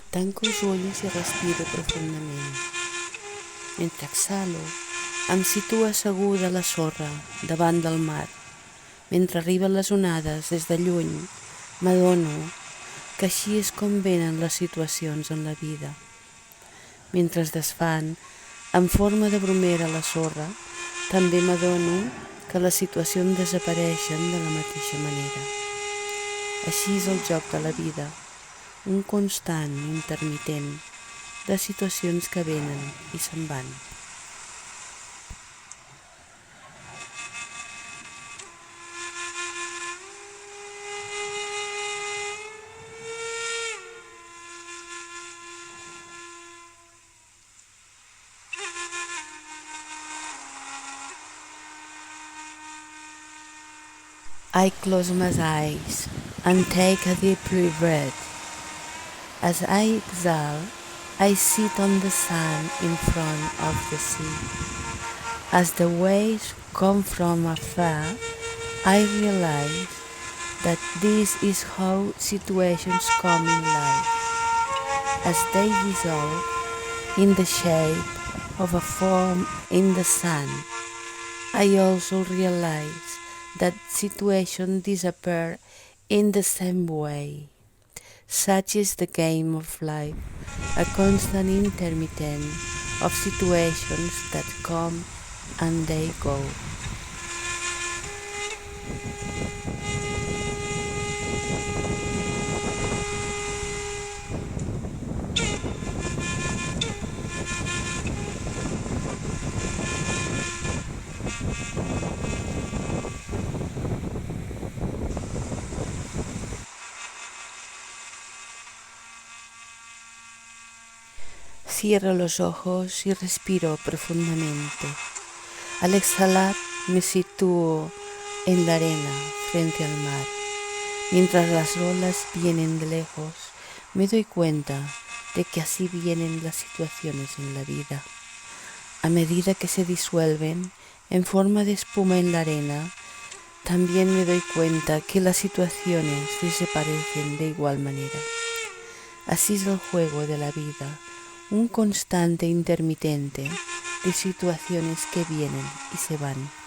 Tanco els ulls i respiro profundament. Mentre exhalo, em situo asseguda a la sorra, davant del mar. Mentre arriben les onades des de lluny, m'adono que així és com venen les situacions en la vida. Mentre es desfan, en forma de bromera a la sorra, també m'adono que les situacions desapareixen de la mateixa manera. Així és el joc de la vida, un constant, intermitent, de situacions que venen i se'n van. I close my eyes and take a deep breath. As I exhale, I sit on the sand in front of the sea. As the waves come from afar, I realize that this is how situations come in life. As they dissolve in the shape of a form in the sand, I also realize that situations disappear in the same way. Such is the game of life, a constant intermittent of situations that come and they go. Cierro los ojos y respiro profundamente. Al exhalar me sitúo en la arena frente al mar. Mientras las olas vienen de lejos, me doy cuenta de que así vienen las situaciones en la vida. A medida que se disuelven en forma de espuma en la arena, también me doy cuenta que las situaciones desaparecen de igual manera. Así es el juego de la vida, un constante intermitente de situaciones que vienen y se van.